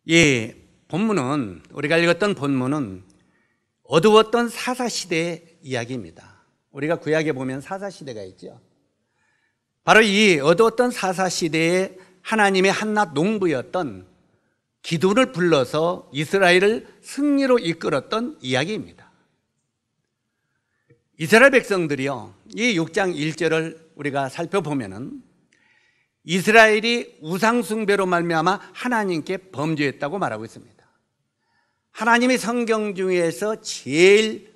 이 본문은, 우리가 읽었던 본문은 어두웠던 사사시대의 이야기입니다. 우리가 구약에 보면 사사시대가 있죠. 바로 이 어두웠던 사사시대에 하나님의 한낱 농부였던 기드온을 불러서 이스라엘을 승리로 이끌었던 이야기입니다. 이스라엘 백성들이요, 이 6장 1절을 우리가 살펴보면은 이스라엘이 우상숭배로 말미암아 하나님께 범죄했다고 말하고 있습니다. 하나님이 성경 중에서 제일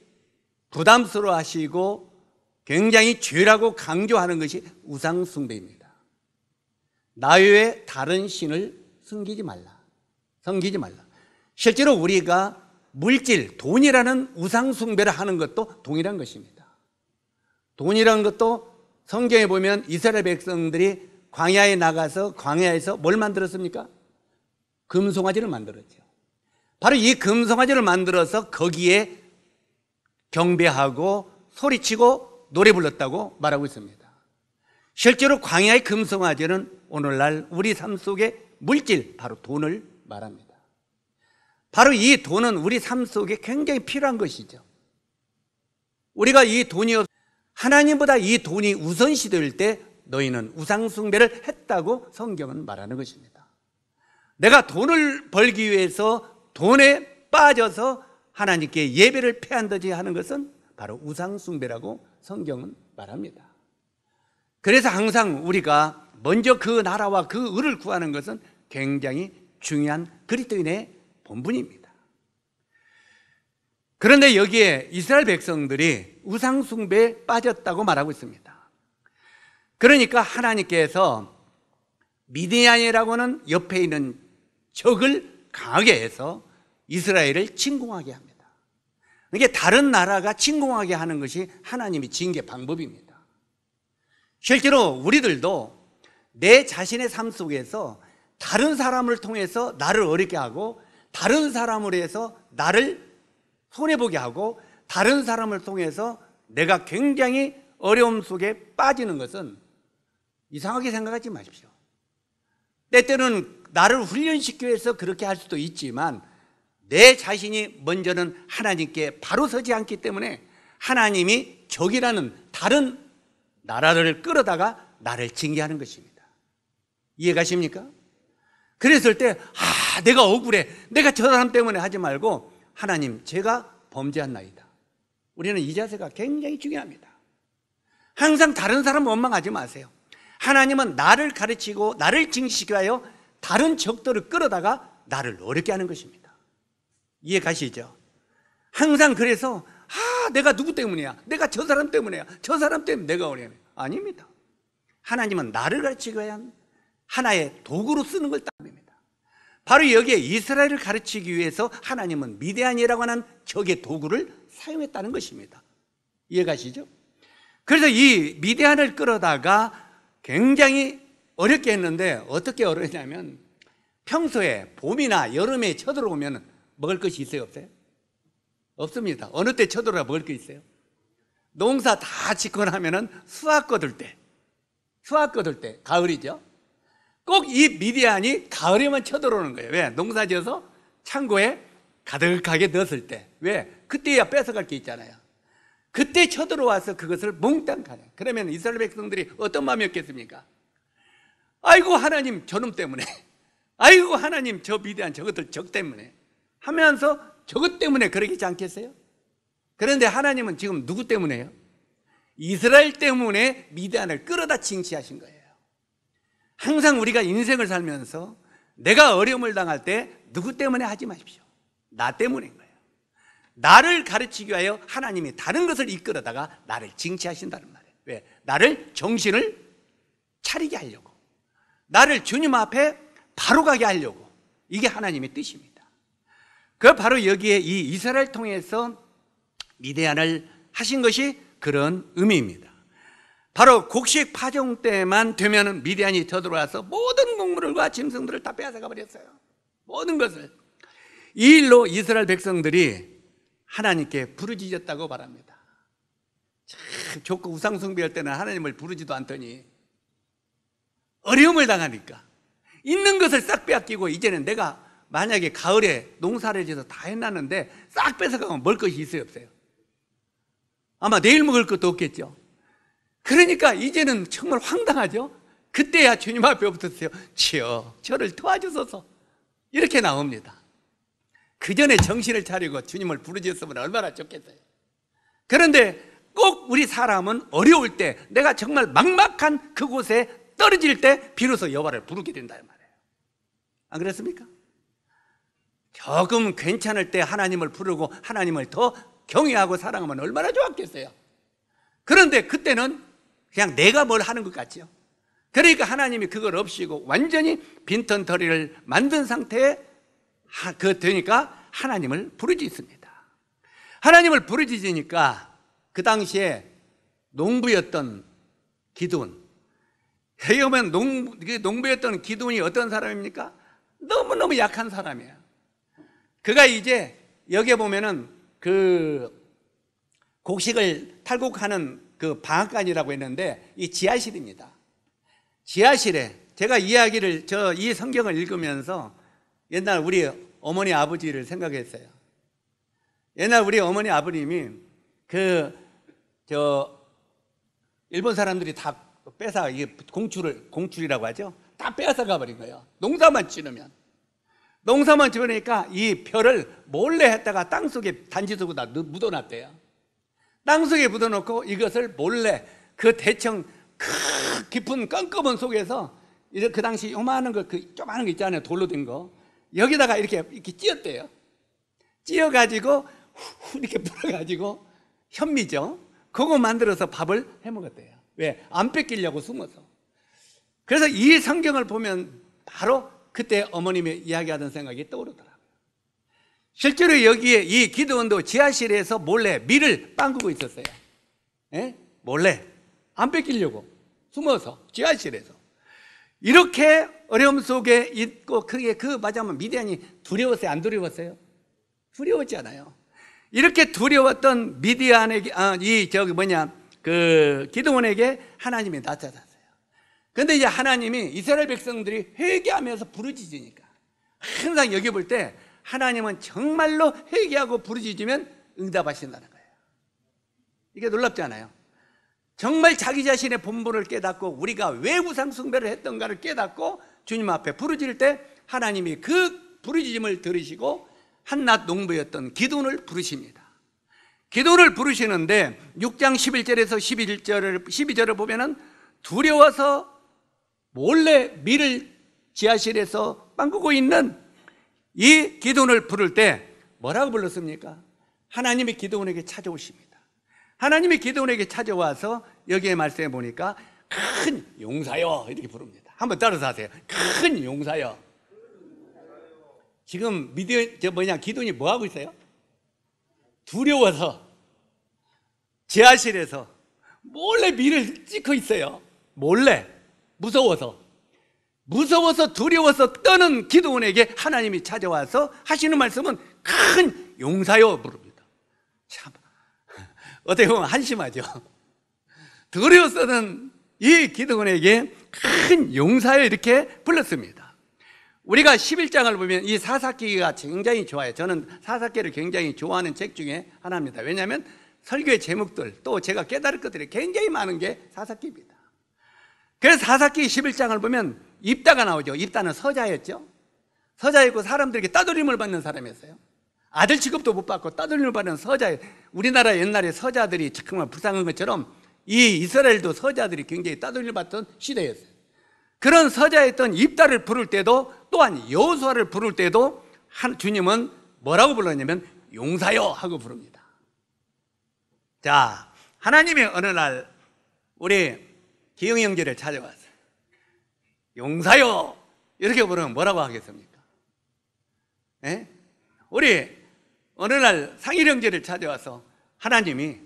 부담스러워 하시고 굉장히 죄라고 강조하는 것이 우상숭배입니다. 나 외에 다른 신을 섬기지 말라. 실제로 우리가 물질, 돈이라는 우상숭배를 하는 것도 동일한 것입니다. 돈이라는 것도 성경에 보면 이스라엘 백성들이 광야에 나가서 광야에서 뭘 만들었습니까? 금송아지를 만들었죠. 바로 이 금송아지를 만들어서 거기에 경배하고 소리치고 노래 불렀다고 말하고 있습니다. 실제로 광야의 금송아지는 오늘날 우리 삶 속의 물질, 바로 돈을 말합니다. 바로 이 돈은 우리 삶 속에 굉장히 필요한 것이죠. 우리가 이 돈이 하나님보다 이 돈이 우선시 될 때 너희는 우상숭배를 했다고 성경은 말하는 것입니다. 내가 돈을 벌기 위해서 돈에 빠져서 하나님께 예배를 패한다지 하는 것은 바로 우상숭배라고 성경은 말합니다. 그래서 항상 우리가 먼저 그 나라와 그 의를 구하는 것은 굉장히 중요한 그리스도인의 본분입니다. 그런데 여기에 이스라엘 백성들이 우상숭배에 빠졌다고 말하고 있습니다. 그러니까 하나님께서 미디안이라고는 옆에 있는 적을 강하게 해서 이스라엘을 침공하게 합니다. 이게 다른 나라가 침공하게 하는 것이 하나님이 징계 방법입니다. 실제로 우리들도 내 자신의 삶 속에서 다른 사람을 통해서 나를 어렵게 하고, 다른 사람으로 해서 나를 손해보게 하고, 다른 사람을 통해서 내가 굉장히 어려움 속에 빠지는 것은 이상하게 생각하지 마십시오. 때때는 나를 훈련시키기 위해서 그렇게 할 수도 있지만 내 자신이 먼저는 하나님께 바로 서지 않기 때문에 하나님이 적이라는 다른 나라를 끌어다가 나를 징계하는 것입니다. 이해가십니까? 그랬을 때 내가 억울해, 내가 저 사람 때문에 하지 말고 하나님, 제가 범죄한 나이다. 우리는 이 자세가 굉장히 중요합니다. 항상 다른 사람 원망하지 마세요. 하나님은 나를 가르치고 나를 징시키기 위하여 다른 적들을 끌어다가 나를 어렵게 하는 것입니다. 이해 가시죠? 항상 그래서 내가 누구 때문이야, 내가 저 사람 때문이야, 저 사람 때문에 내가 어려워. 아닙니다. 하나님은 나를 가르치기 위한 하나의 도구로 쓰는 걸 따릅니다. 바로 여기에 이스라엘을 가르치기 위해서 하나님은 미디안이라고 하는 적의 도구를 사용했다는 것입니다. 이해 가시죠? 그래서 이 미디안을 끌어다가 굉장히 어렵게 했는데, 어떻게 어렵냐면 평소에 봄이나 여름에 쳐들어오면 먹을 것이 있어요, 없어요? 없습니다. 어느 때 쳐들어와 먹을 게 있어요? 농사 다 짓고 나면은 수확 거둘 때, 가을이죠. 꼭 이 미디안이 가을에만 쳐들어오는 거예요. 왜? 농사 지어서 창고에 가득하게 넣었을 때. 왜? 그때야 뺏어갈 게 있잖아요. 그때 쳐들어와서 그것을 몽땅 가네. 그러면 이스라엘 백성들이 어떤 마음이었겠습니까? 아이고 하나님, 저놈 때문에, 아이고 하나님, 저 미디안 저것들 적 때문에 하면서 저것 때문에 그러겠지 않겠어요? 그런데 하나님은 지금 누구 때문에요? 이스라엘 때문에 미디안을 끌어다 징치하신 거예요. 항상 우리가 인생을 살면서 내가 어려움을 당할 때 누구 때문에 하지 마십시오. 나 때문인 거예요. 나를 가르치기 위하여 하나님이 다른 것을 이끌어다가 나를 징치하신다는 말이에요. 왜? 나를 정신을 차리게 하려고, 나를 주님 앞에 바로 가게 하려고. 이게 하나님의 뜻입니다. 그 바로 여기에 이 이스라엘 통해서 미디안을 하신 것이 그런 의미입니다. 바로 곡식 파종 때만 되면은 미디안이 쳐들어와서 모든 곡물과 짐승들을 다 빼앗아가 버렸어요. 모든 것을. 이 일로 이스라엘 백성들이 하나님께 부르짖었다고 말합니다. 참 좋고 우상숭배할 때는 하나님을 부르지도 않더니 어려움을 당하니까 있는 것을 싹 빼앗기고 이제는 내가 만약에 가을에 농사를 지어서 다 해놨는데 싹 뺏어가면 먹을 것이 있어요, 없어요? 아마 내일 먹을 것도 없겠죠. 그러니까 이제는 정말 황당하죠. 그때야 주님 앞에 붙었어요. 주여, 저를 도와주소서, 이렇게 나옵니다. 그 전에 정신을 차리고 주님을 부르짖었으면 얼마나 좋겠어요. 그런데 꼭 우리 사람은 어려울 때, 내가 정말 막막한 그곳에 떨어질 때 비로소 여호와를 부르게 된다 말이에요. 안 그렇습니까? 조금 괜찮을 때 하나님을 부르고 하나님을 더 경외하고 사랑하면 얼마나 좋았겠어요. 그런데 그때는 그냥 내가 뭘 하는 것 같지요. 그러니까 하나님이 그걸 없이고 완전히 빈털터리를 만든 상태에 되니까 하나님을 부르짖습니다. 하나님을 부르짖으니까 그 당시에 농부였던 기드온, 여기 보면 농부였던 기드온이 어떤 사람입니까? 너무너무 약한 사람이에요. 그가 이제 여기에 보면은 그 곡식을 탈곡하는 그 방앗간이라고 했는데 이 지하실입니다. 지하실에 제가 이 성경을 읽으면서 옛날 우리 어머니 아버지를 생각했어요. 옛날 우리 어머니 아버님이 일본 사람들이 다 뺏어, 이게 공출이라고 하죠. 다 뺏어 가버린 거예요. 농사만 지으니까 이 벼를 몰래 했다가 땅속에 단지속에다 묻어놨대요. 땅속에 묻어놓고 이것을 몰래 그 대청 깊은 껌껌한 속에서 그 당시 요만한 거, 조그마한 거 있잖아요. 돌로 된 거. 여기다가 이렇게 찧었대요. 찧어가지고 이렇게 불어가지고 현미죠. 그거 만들어서 밥을 해 먹었대요. 왜? 안 뺏기려고 숨어서. 그래서 이 성경을 보면 바로 그때 어머님이 이야기하던 생각이 떠오르더라고요. 실제로 여기에 이 기드온도 지하실에서 몰래 밀을 빵구고 있었어요. 몰래 안 뺏기려고 숨어서 지하실에서. 이렇게 어려움 속에 있고, 맞아면 미디안이 두려웠어요? 안 두려웠어요? 두려웠잖아요. 이렇게 두려웠던 미디안에게, 기드온에게 하나님이 나타났어요. 근데 이제 하나님이 이스라엘 백성들이 회개하면서 부르짖으니까, 항상 여기 볼 때 하나님은 정말로 회개하고 부르짖으면 응답하신다는 거예요. 이게 놀랍지 않아요? 정말 자기 자신의 본분을 깨닫고 우리가 왜 우상 숭배를 했던가를 깨닫고 주님 앞에 부르짖을 때 하나님이 그 부르짖음을 들으시고 한낱 농부였던 기드온을 부르십니다. 기드온을 부르시는데 6장 11절에서 12절을 보면은 두려워서 몰래 밀을 지하실에서 빵꾸고 있는 이 기드온을 부를 때 뭐라고 불렀습니까? 하나님이 기드온에게 찾아오십니다. 하나님이 기드온에게 찾아와서 여기에 말씀해 보니까 큰 용사여 이렇게 부릅니다. 한번 따라서 하세요. 큰 용사여. 지금 기드온이 뭐 하고 있어요? 두려워서 지하실에서 몰래 밀을 찍고 있어요. 몰래. 무서워서 두려워서 떠는 기드온에게 하나님이 찾아와서 하시는 말씀은 큰 용사여 부릅니다. 참, 어떻게 보면 한심하죠. 두려워서는 이 기드온에게 큰 용사여 이렇게 불렀습니다. 우리가 11장을 보면 이 사사기가 굉장히 좋아요. 저는 사사기를 굉장히 좋아하는 책 중에 하나입니다. 왜냐하면 설교의 제목들, 또 제가 깨달을 것들이 굉장히 많은 게 사사기입니다. 그래서 사사기 11장을 보면 입다가 나오죠. 입다는 서자였죠. 서자였고 사람들에게 따돌림을 받는 사람이었어요. 아들 취급도 못 받고 따돌림을 받는 서자예요. 우리나라 옛날에 서자들이 정말 불쌍한 것처럼 이 이스라엘도 서자들이 굉장히 따돌림을 받던 시대였어요. 그런 서자였던 입다를 부를 때도, 또한 여호수아를 부를 때도 주님은 뭐라고 불렀냐면 용사여 하고 부릅니다. 자, 하나님이 어느 날 우리 기영이 형제를 찾아왔어요. 용사여 이렇게 부르면 뭐라고 하겠습니까? 우리 어느 날 상일 형제를 찾아와서 하나님이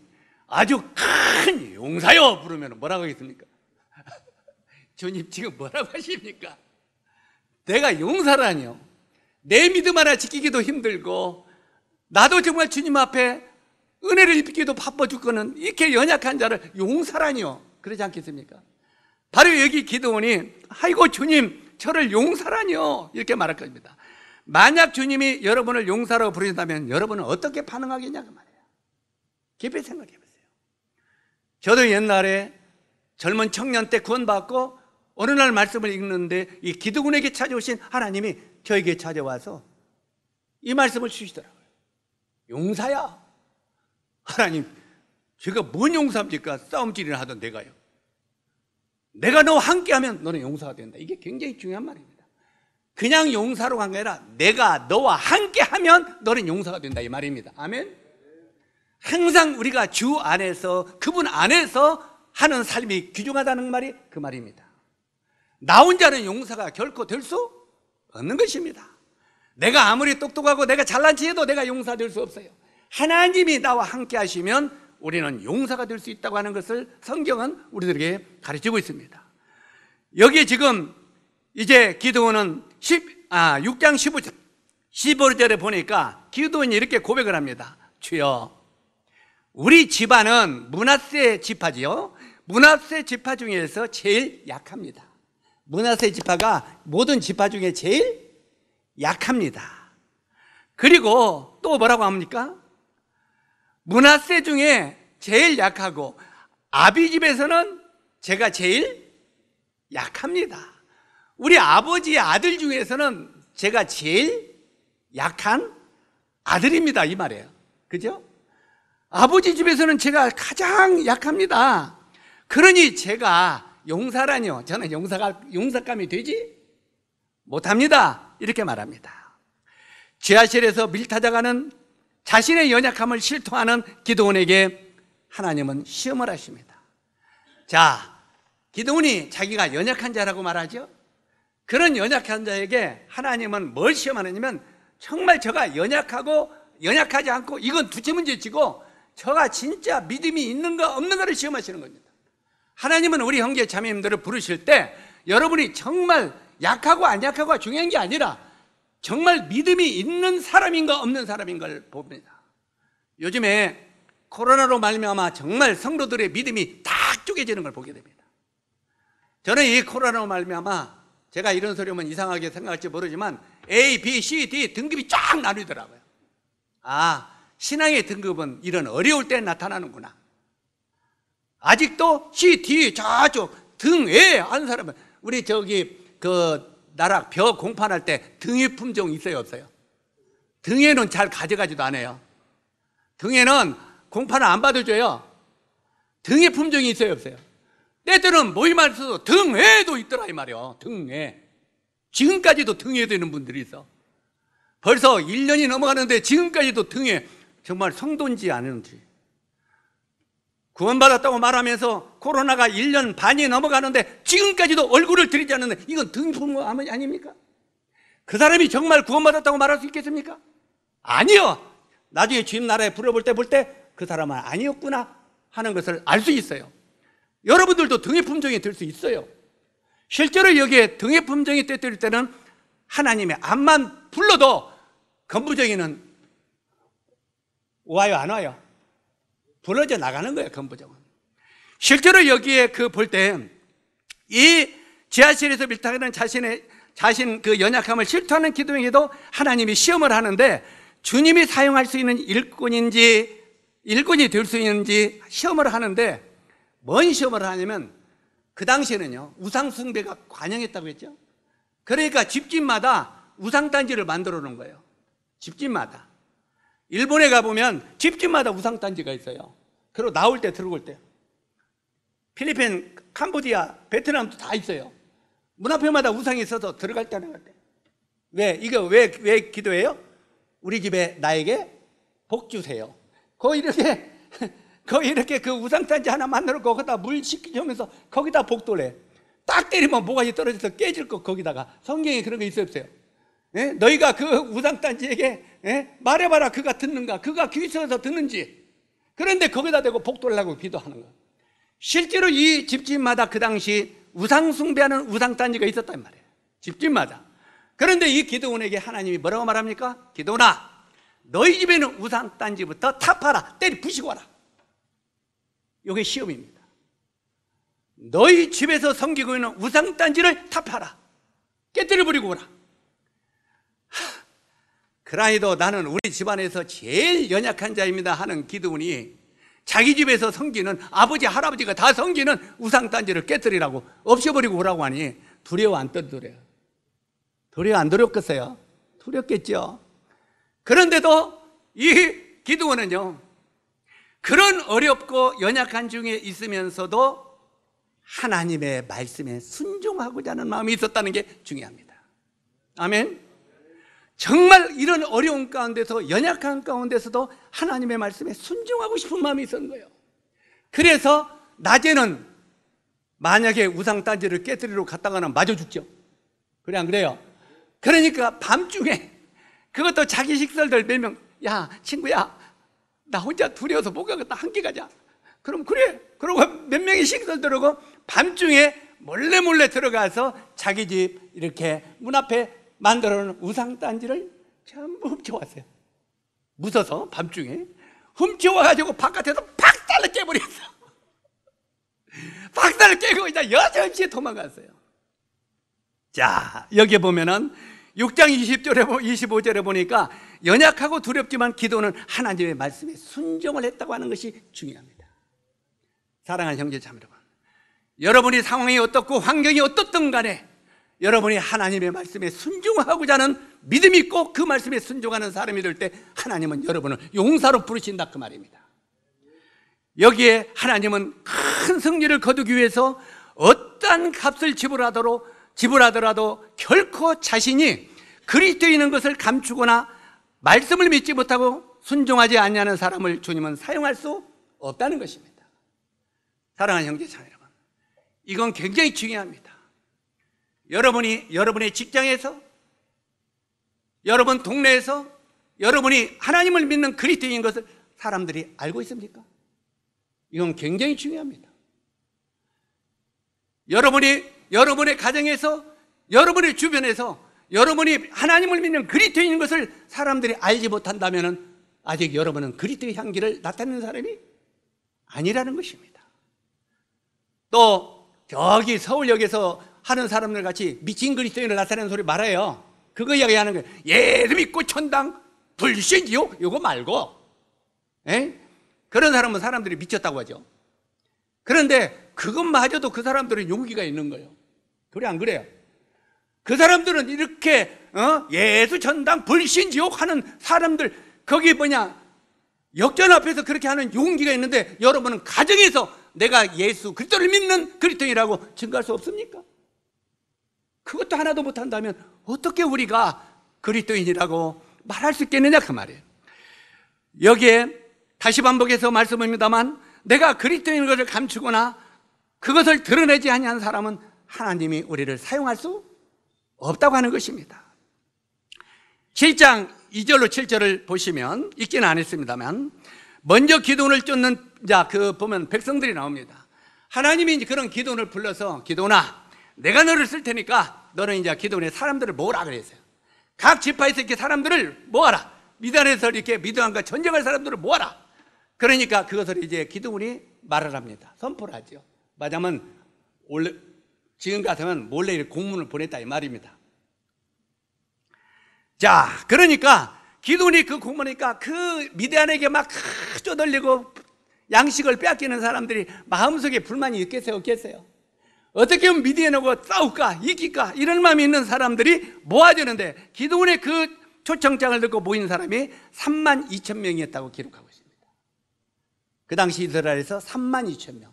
아주 큰 용사여 부르면 뭐라고 하겠습니까? 주님 지금 뭐라고 하십니까? 내가 용사라니요? 내 믿음 하나 지키기도 힘들고 나도 정말 주님 앞에 은혜를 입기도 바빠 죽고는 이렇게 연약한 자를 용사라니요? 그러지 않겠습니까? 바로 여기 기드온이 아이고 주님 저를 용사라니요 이렇게 말할 겁니다. 만약 주님이 여러분을 용사라고 부르신다면 여러분은 어떻게 반응하겠냐 그 말이에요. 깊이 생각해 보세요. 저도 옛날에 젊은 청년 때 구원받고 어느 날 말씀을 읽는데 이 기드온에게 찾아오신 하나님이 저에게 찾아와서 이 말씀을 주시더라고요. 용사야. 하나님, 제가 뭔 용사입니까? 싸움질이나 하던 내가요. 내가 너와 함께하면 너는 용사가 된다. 이게 굉장히 중요한 말입니다. 그냥 용사로 간 게 아니라 내가 너와 함께하면 너는 용사가 된다 이 말입니다. 아멘. 항상 우리가 주 안에서 그분 안에서 하는 삶이 귀중하다는 말이 그 말입니다. 나 혼자는 용사가 결코 될 수 없는 것입니다. 내가 아무리 똑똑하고 내가 잘난 체 해도 내가 용사 될 수 없어요. 하나님이 나와 함께 하시면 우리는 용사가 될 수 있다고 하는 것을 성경은 우리들에게 가르치고 있습니다. 여기에 지금 이제 기드온은 6장 15절에 보니까 기드온이 이렇게 고백을 합니다. 주여, 우리 집안은 므낫세 지파지요. 므낫세 지파 중에서 제일 약합니다. 므낫세 지파가 모든 지파 중에 제일 약합니다. 그리고 또 뭐라고 합니까? 므낫세 중에 제일 약하고 아비 집에서는 제가 제일 약합니다. 우리 아버지의 아들 중에서는 제가 제일 약한 아들입니다 이 말이에요. 그죠? 아버지 집에서는 제가 가장 약합니다. 그러니 제가 용사라뇨. 저는 용사감이 되지 못합니다. 이렇게 말합니다. 지하실에서 밀타자가는 자신의 연약함을 실토하는 기드온에게 하나님은 시험을 하십니다. 자, 기드온이 자기가 연약한 자라고 말하죠. 그런 연약한 자에게 하나님은 뭘 시험하느냐면 정말 저가 연약하지 않고 이건 두째 문제치고 저가 진짜 믿음이 있는가 없는가를 시험하시는 겁니다. 하나님은 우리 형제 자매님들을 부르실 때 여러분이 정말 약하고 안 약하고가 중요한 게 아니라 정말 믿음이 있는 사람인가 없는 사람인가를 봅니다. 요즘에 코로나로 말미암아 정말 성도들의 믿음이 딱 쪼개지는 걸 보게 됩니다. 저는 이 코로나로 말미암아 제가 이런 소리 하면 이상하게 생각할지 모르지만 A, B, C, D 등급이 쫙 나뉘더라고요. 아, 신앙의 등급은 이런 어려울 때 나타나는구나. 아직도 C, D 저쪽 등에 하는 사람은 우리 나라 벼 공판할 때 등의 품종 있어요 없어요? 등에는 잘 가져가지도 않아요. 등에는 공판을 안 받아줘요. 등의 품종이 있어요 없어요? 때때는 모임할 때도 등에도 있더라 이 말이에요. 등에 지금까지도 등에 되는 분들이 있어. 벌써 1년이 넘어가는데 지금까지도 등에 정말 성도인지 아닌지 구원받았다고 말하면서 코로나가 1년 반이 넘어가는데 지금까지도 얼굴을 들이지 않는데 이건 등품 아닙니까? 그 사람이 정말 구원받았다고 말할 수 있겠습니까? 아니요. 나중에 주님 나라에 불러볼 때 그 사람은 아니었구나 하는 것을 알 수 있어요. 여러분들도 등의 품종이 될 수 있어요. 실제로 여기에 등의 품종이 떼뜨릴 때는 하나님의 앞만 불러도 건부정이는 와요 안 와요? 불러져 나가는 거예요. 건부정은 실제로 여기에 볼 때 이 지하실에서 밀타하는 자신 그 연약함을 실토하는 기도에게도 하나님이 시험을 하는데 주님이 사용할 수 있는 일꾼이 될 수 있는지 시험을 하는데 뭔 시험을 하냐면 그 당시에는요 우상 숭배가 관영했다고 했죠. 그러니까 집집마다 우상단지를 만들어 놓은 거예요. 집집마다. 일본에 가보면 집집마다 우상단지가 있어요. 그리고 나올 때 들어올 때 필리핀, 캄보디아, 베트남도 다 있어요. 문 앞에마다 우상이 있어서 들어갈 때 나갈 때. 왜 기도해요? 우리 집에 나에게 복 주세요. 거기 이렇게 그 우상단지 하나 만들어놓고 거기다 물 씻기면서 거기다 복돌래. 딱 때리면 모가지 떨어져서 깨질 거 거기다가. 성경에 그런 거 있어요 없어요? 예? 너희가 그 우상단지에게 말해봐라 그가 듣는가 그가 귀 있어서 듣는지. 그런데 거기다 대고 복돌라고 기도하는 거예요. 실제로 이 집집마다 그 당시 우상 숭배하는 우상단지가 있었단 말이에요. 집집마다. 그런데 이 기드온에게 하나님이 뭐라고 말합니까? 기드온아 너희 집에는 우상단지부터 타파라. 때리 부시고 와라. 이게 시험입니다. 너희 집에서 섬기고 있는 우상단지를 타파라. 깨뜨려 버리고 오라. 그러니도 나는 우리 집안에서 제일 연약한 자입니다 하는 기드온이 자기 집에서 섬기는 아버지 할아버지가 다 섬기는 우상단지를 깨뜨리라고 없애버리고 오라고 하니 두려워 안 떨더래요. 두려워 안 두렵겠어요? 두렵겠죠. 그런데도 이 기드온은요, 그런 어렵고 연약한 중에 있으면서도 하나님의 말씀에 순종하고자 하는 마음이 있었다는 게 중요합니다. 아멘. 정말 이런 어려운 가운데서, 연약한 가운데서도 하나님의 말씀에 순종하고 싶은 마음이 있었는 거예요. 그래서 낮에는 만약에 우상단지를 깨뜨리러 갔다가는 맞아 죽죠. 그래 안 그래요? 그러니까 밤중에 그것도 자기 식설들 몇 명, 야 친구야 나 혼자 두려워서 못 가겠다, 함께 가자. 그럼 그래. 그러고 몇 명이 식설 들어오고 밤중에 몰래 들어가서 자기 집 이렇게 문 앞에 만들어 놓은 우상단지를 전부 훔쳐왔어요. 무서워서 밤중에 훔쳐와가지고 바깥에서 박살을 깨버렸어. 박살을 깨고 이제 여전히 도망갔어요. 자, 여기에 보면은 6장 20절에 25절에 보니까 연약하고 두렵지만 기도는 하나님의 말씀에 순종을 했다고 하는 것이 중요합니다. 사랑하는 형제자매 여러분, 여러분이 상황이 어떻고 환경이 어떻든 간에 여러분이 하나님의 말씀에 순종하고자 하는 믿음이 있고 그 말씀에 순종하는 사람이 될 때 하나님은 여러분을 용사로 부르신다 그 말입니다. 여기에 하나님은 큰 승리를 거두기 위해서 어떠한 값을 지불하더라도 결코 자신이 그리스도인인 것을 감추거나 말씀을 믿지 못하고 순종하지 않냐는 사람을 주님은 사용할 수 없다는 것입니다. 사랑하는 형제자매 여러분, 이건 굉장히 중요합니다. 여러분이 여러분의 직장에서, 여러분 동네에서 여러분이 하나님을 믿는 그리스도인인 것을 사람들이 알고 있습니까? 이건 굉장히 중요합니다. 여러분이 여러분의 가정에서, 여러분의 주변에서 여러분이 하나님을 믿는 그리스도인인 것을 사람들이 알지 못한다면 아직 여러분은 그리스도의 향기를 나타내는 사람이 아니라는 것입니다. 또 저기 서울역에서 하는 사람들 같이 미친 그리스도인을 나타내는 소리 말아요. 그거 이야기하는 거예요. 예수 믿고 천당 불신지요? 이거 말고. 그런 사람은 사람들이 미쳤다고 하죠. 그런데 그것마저도 그 사람들은 용기가 있는 거예요. 그래 안 그래요? 그 사람들은 이렇게 예수 천당 불신지옥 하는 사람들, 거기 역전 앞에서 그렇게 하는 용기가 있는데 여러분은 가정에서 내가 예수 그리스도를 믿는 그리스도인이라고 증거할 수 없습니까? 그것도 하나도 못한다면 어떻게 우리가 그리스도인이라고 말할 수 있겠느냐 그 말이에요. 여기에 다시 반복해서 말씀합니다만 내가 그리스도인인 것을 감추거나 그것을 드러내지 아니한 사람은 하나님이 우리를 사용할 수 없다고 하는 것입니다. 7장 2절로 7절을 보시면 읽지는 않았습니다만 먼저 기도원을 쫓는 보면 백성들이 나옵니다. 하나님이 이제 그런 기도원을 불러서 기도원아 내가 너를 쓸 테니까 너는 이제 기도원에 사람들을 모으라 그랬어요. 각 지파에서 이렇게 사람들을 모아라. 미단에서 이렇게 미디안과 전쟁할 사람들을 모아라. 그러니까 그것을 이제 기도원이 말을 합니다. 선포를 하죠. 맞으면 원래 지금 같으면 몰래 이렇게 공문을 보냈다 이 말입니다. 자, 그러니까 기도원이 그 공문이니까 그 미디안에게 막 쪼들리고 양식을 빼앗기는 사람들이 마음속에 불만이 있겠어요, 없겠어요? 어떻게 하면 미디안하고 싸울까, 이길까 이런 마음이 있는 사람들이 모아지는데 기도원의 그 초청장을 듣고 모인 사람이 32,000명이었다고 기록하고 있습니다. 그 당시 이스라엘에서 32,000명.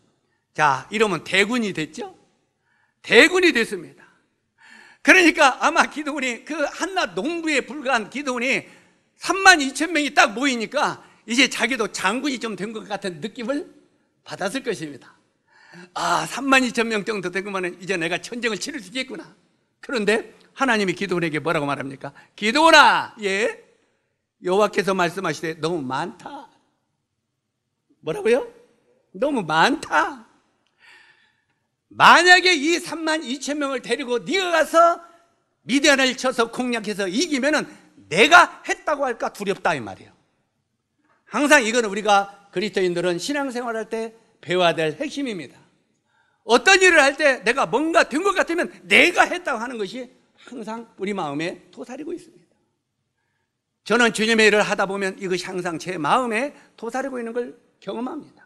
자, 이러면 대군이 됐죠? 대군이 됐습니다. 그러니까 아마 기도원이 그 한낱 농부에 불과한 기도원이 32,000명이 딱 모이니까 이제 자기도 장군이 좀 된 것 같은 느낌을 받았을 것입니다. 32,000명 정도 되면 이제 내가 전쟁을 치를 수 있겠구나. 그런데 하나님이 기도원에게 뭐라고 말합니까? 기도원아, 여호와께서 말씀하시되 너무 많다. 뭐라고요? 너무 많다. 만약에 이 32,000명을 데리고 네가 가서 미디안을 쳐서 공략해서 이기면은 내가 했다고 할까 두렵다 이 말이에요. 항상 이거는 우리가 그리스도인들은 신앙생활할 때 배워야 될 핵심입니다. 어떤 일을 할 때 내가 뭔가 된 것 같으면 내가 했다고 하는 것이 항상 우리 마음에 도사리고 있습니다. 저는 주님의 일을 하다 보면 이것이 항상 제 마음에 도사리고 있는 걸 경험합니다.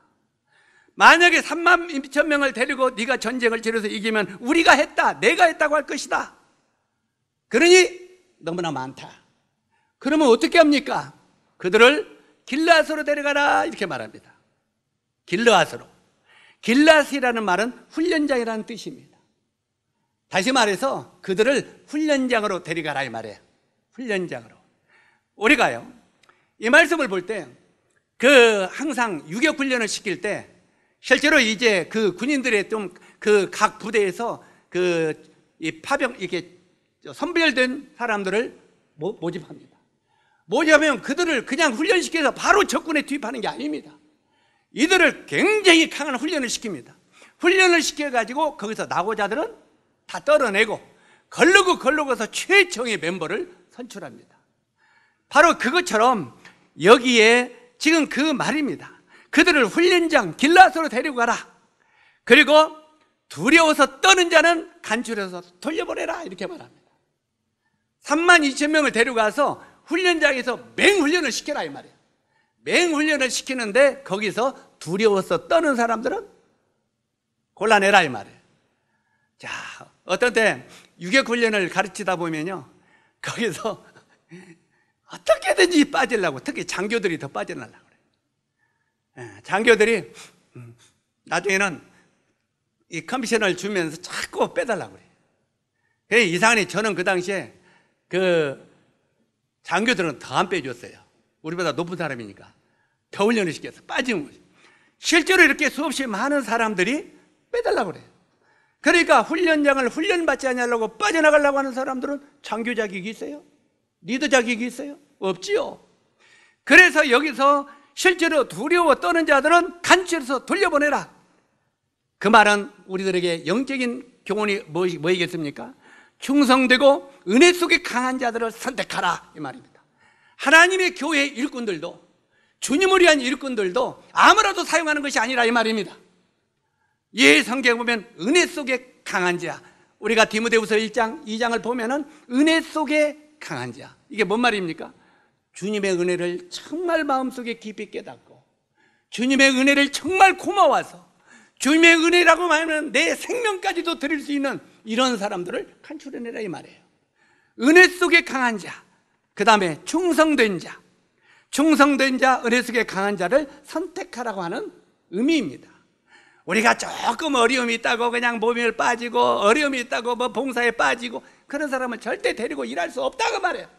만약에 3만 2천 명을 데리고 네가 전쟁을 치러서 이기면 우리가 했다, 내가 했다고 할 것이다. 그러니 너무나 많다. 그러면 어떻게 합니까? 그들을 길르앗으로 데려가라 이렇게 말합니다. 길르앗으로. 길르앗이라는 말은 훈련장이라는 뜻입니다. 다시 말해서 그들을 훈련장으로 데려가라 이 말이에요. 훈련장으로. 우리가요, 이 말씀을 볼 때 항상 유격 훈련을 시킬 때 실제로 이제 그 군인들의 좀 그 각 부대에서 이 파병 이렇게 선별된 사람들을 모집합니다. 모집하면 그들을 그냥 훈련시켜서 바로 적군에 투입하는 게 아닙니다. 이들을 굉장히 강한 훈련을 시킵니다. 훈련을 시켜가지고 거기서 낙오자들은 다 떨어내고 걸르고서 최정의 멤버를 선출합니다. 바로 그것처럼 여기에 지금 그 말입니다. 그들을 훈련장 길르앗으로 데리고 가라. 그리고 두려워서 떠는 자는 간추려서 돌려보내라 이렇게 말합니다. 3만 2천 명을 데려가서 훈련장에서 맹훈련을 시켜라 이 말이에요. 맹훈련을 시키는데 거기서 두려워서 떠는 사람들은 골라내라 이 말이에요. 자, 어떤 때 유격훈련을 가르치다 보면요, 거기서 어떻게든지 빠지려고, 특히 장교들이 더 빠져나려고 그래요. 장교들이 나중에는 이 커미션을 주면서 자꾸 빼달라고 그래요. 그래서 이상하니 저는 그 당시에 그 장교들은 더 안 빼줬어요. 우리보다 높은 사람이니까 더 훈련을 시켜서 빠지는 거죠. 실제로 이렇게 수없이 많은 사람들이 빼달라고 그래요. 그러니까 훈련장을 훈련받지 않으려고 빠져나가려고 하는 사람들은 장교 자격이 있어요? 리더 자격이 있어요? 없지요. 그래서 여기서 실제로 두려워 떠는 자들은 간추려서 돌려보내라. 그 말은 우리들에게 영적인 교훈이 뭐이겠습니까? 충성되고 은혜 속에 강한 자들을 선택하라 이 말입니다. 하나님의 교회 일꾼들도, 주님을 위한 일꾼들도 아무라도 사용하는 것이 아니라 이 말입니다. 예, 성경에 보면 은혜 속에 강한 자, 우리가 디모데후서 1장 2장을 보면은 은혜 속에 강한 자, 이게 뭔 말입니까? 주님의 은혜를 정말 마음속에 깊이 깨닫고 주님의 은혜를 정말 고마워서 주님의 은혜라고 하면 내 생명까지도 드릴 수 있는 이런 사람들을 간추려내라 이 말이에요. 은혜 속에 강한 자, 그 다음에 충성된 자, 은혜 속에 강한 자를 선택하라고 하는 의미입니다. 우리가 조금 어려움이 있다고 그냥 모임을 빠지고 어려움이 있다고 뭐 봉사에 빠지고 그런 사람을 절대 데리고 일할 수 없다고 말해요.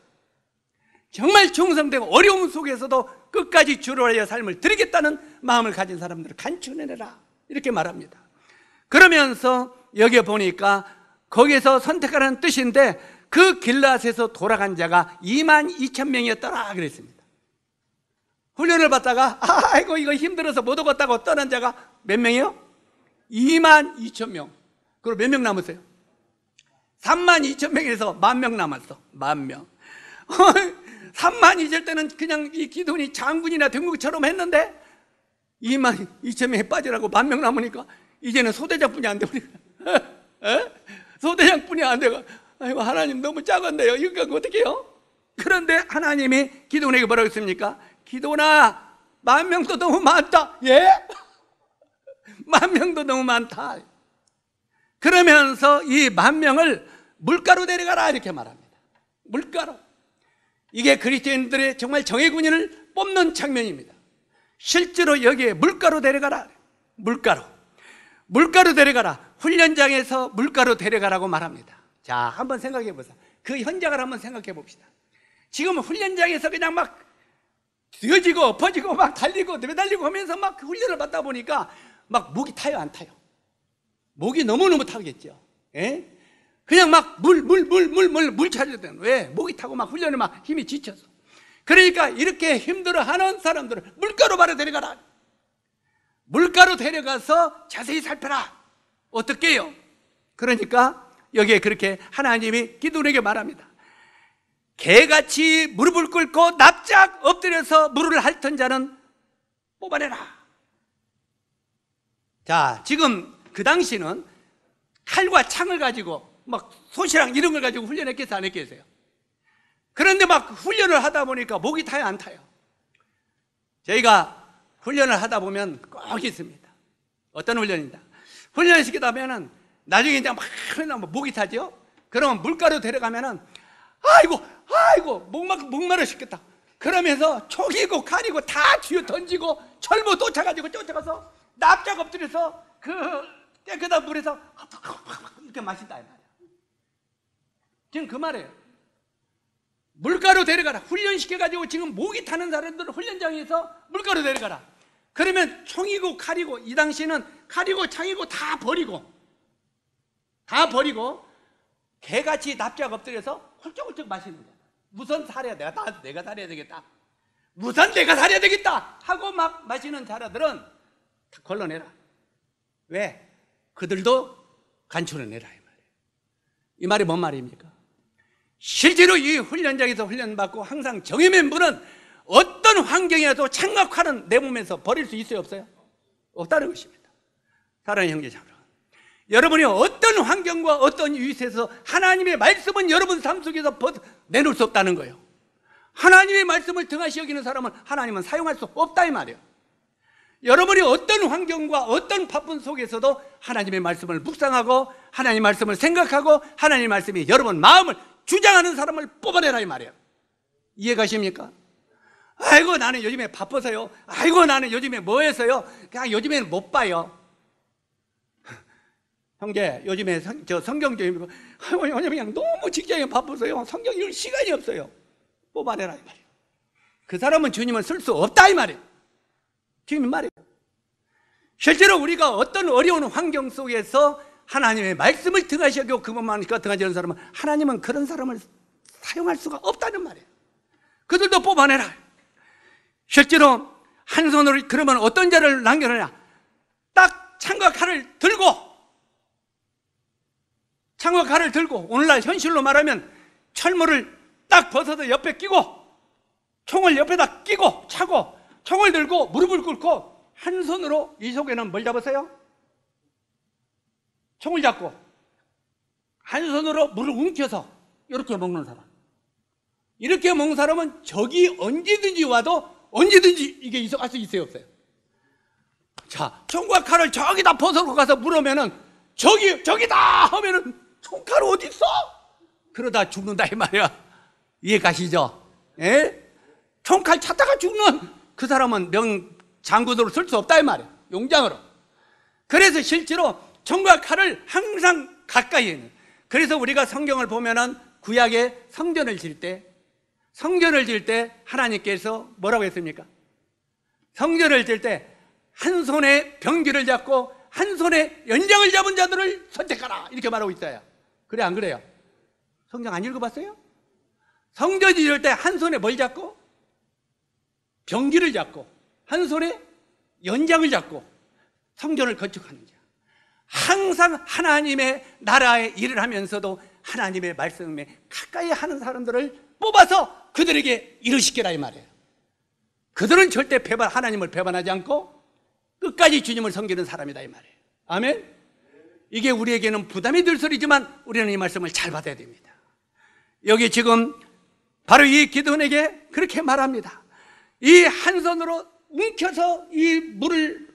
정말 충성되고 어려움 속에서도 끝까지 주를 위하여 삶을 드리겠다는 마음을 가진 사람들을 간추려내라 이렇게 말합니다. 그러면서 여기에 보니까 거기에서 선택하라는 뜻인데 그 길르앗에서 돌아간 자가 2만 2천 명이었더라 그랬습니다. 훈련을 받다가 아이고 이거 힘들어서 못 오겠다고 떠난 자가 몇 명이요? 2만 2천 명. 그리고 몇 명 남았어요? 3만 2천 명에서 10,000명 남았어. 10,000명. 3만 2천 때는 그냥 이 기돈이 장군이나 등국처럼 했는데 2만 2천 명에 빠지라고 10,000명 남으니까 이제는 소대장뿐이 안 돼. 소대장뿐이 안 되고 아이고 하나님 너무 작은데요. 이거 어떻게 해요? 그런데 하나님이 기돈에게 뭐라고 했습니까? 기돈아 10,000명도 너무 많다. 예? 10,000명도 너무 많다. 그러면서 이 10,000명을 물가로 데려가라 이렇게 말합니다. 물가로. 이게 그리스도인들의 정말 정예군인을 뽑는 장면입니다. 실제로 여기에 물가로 데려가라. 물가로 데려가라. 훈련장에서 물가로 데려가라고 말합니다. 자, 한번 생각해 보세요. 그 현장을 한번 생각해 봅시다. 지금 훈련장에서 그냥 막 뛰어지고 엎어지고 막 달리고 매달리고 하면서 막 훈련을 받다 보니까 막 목이 타요, 안 타요? 목이 너무너무 타겠죠. 예? 그냥 막 물 차려야 되는. 왜? 목이 타고 막 훈련에 막 힘이 지쳐서. 그러니까 이렇게 힘들어하는 사람들을 물가로 바로 데려가라. 물가로 데려가서 자세히 살펴라. 어떻게 해요? 그러니까 여기에 그렇게 하나님이 기도에게 말합니다. 개같이 무릎을 꿇고 납작 엎드려서 물을 핥던 자는 뽑아내라. 자, 지금 그 당시는 칼과 창을 가지고 막 솥이랑 이런 걸 가지고 훈련했겠어요, 안 했겠어요? 그런데 막 훈련을 하다 보니까 목이 타요, 안 타요? 저희가 훈련을 하다 보면 꼭 있습니다. 어떤 훈련이다. 훈련을 시키다 보면은 나중에 이제 막 목이 타죠? 그러면 물가로 데려가면은 아이고 목마르 시켰다. 그러면서 총이고 칼이고 다 쥐어 던지고 철모 쫓아가서 납작 엎드려서 그 깨끗한 물에서 이렇게 마신다 이 말이야. 지금 그 말이에요. 물가로 데려가라. 훈련시켜가지고 지금 목이 타는 사람들을 훈련장에서 물가로 데려가라. 그러면 총이고 칼이고, 이 당시에는 칼이고 창이고 다 버리고 개같이 납작 엎드려서 훌쩍훌쩍 마시는 거야. 무슨 살해야, 내가 살해야 되겠다, 무슨 내가 살해야 되겠다 하고 막 마시는 자라들은 다 걸러내라. 왜? 그들도 간추려 내라 이 말이에요. 이 말이 뭔 말입니까? 실제로 이 훈련장에서 훈련받고 항상 정예맨 분은 어떤 환경이라도 창각하는 내 몸에서 버릴 수 있어요, 없어요? 없다는 것입니다. 사랑하는 형제자매들, 여러분이 어떤 환경과 어떤 위치에서 하나님의 말씀은 여러분 삶 속에서 내놓을 수 없다는 거예요. 하나님의 말씀을 등하시 여기는 사람은 하나님은 사용할 수 없다 이 말이에요. 여러분이 어떤 환경과 어떤 바쁜 속에서도 하나님의 말씀을 묵상하고 하나님의 말씀을 생각하고 하나님의 말씀이 여러분 마음을 주장하는 사람을 뽑아내라 이 말이에요. 이해가십니까? 아이고 나는 요즘에 바빠서요, 아이고 나는 요즘에 뭐 해서요, 그냥 요즘에는 못 봐요. 형제, 요즘에 성경 좀 읽고, 아이고 그냥 너무 직장에 바빠서요, 성경 읽을 시간이 없어요. 뽑아내라 이 말이에요. 그 사람은 주님을 쓸 수 없다 이 말이에요. 지금 이 말이에요. 실제로 우리가 어떤 어려운 환경 속에서 하나님의 말씀을 등하시 여기고 그것만 등하시 여기는 사람은 하나님은 그런 사람을 사용할 수가 없다는 말이에요. 그들도 뽑아내라. 실제로 한 손으로, 그러면 어떤 자를 남겨놓냐, 딱 창과 칼을 들고 오늘날 현실로 말하면 철모를 딱 벗어서 옆에 끼고 총을 옆에다 끼고 차고 총을 들고 무릎을 꿇고 한 손으로, 이 속에는 뭘 잡으세요? 총을 잡고 한 손으로 물을 움켜서 이렇게 먹는 사람. 이렇게 먹는 사람은 적이 언제든지 와도 언제든지 이게 할 수 있어요, 없어요? 자, 총과 칼을 저기다 벗어놓고 가서 물으면은 저기다 하면은 총칼 어디 있어? 그러다 죽는다 이 말이야. 이해 가시죠? 예? 총칼 찾다가 죽는 그 사람은 장군으로 쓸 수 없다 이 말이야. 용장으로. 그래서 실제로 총과 칼을 항상 가까이 있는. 그래서 우리가 성경을 보면은 구약에 성전을 질 때 하나님께서 뭐라고 했습니까? 성전을 질 때 한 손에 병기를 잡고 한 손에 연장을 잡은 자들을 선택하라 이렇게 말하고 있어요. 그래 안 그래요? 성경 안 읽어봤어요? 성전 지을 때 한 손에 뭘 잡고? 병기를 잡고 한 손에 연장을 잡고 성전을 건축하는 자, 항상 하나님의 나라의 일을 하면서도 하나님의 말씀에 가까이 하는 사람들을 뽑아서 그들에게 일을 시키라 이 말이에요. 그들은 절대 하나님을 배반하지 않고 끝까지 주님을 섬기는 사람이다 이 말이에요. 아멘. 이게 우리에게는 부담이 될 소리지만 우리는 이 말씀을 잘 받아야 됩니다. 여기 지금 바로 이 기드온에게 그렇게 말합니다. 이 한 손으로 움켜서 이 물을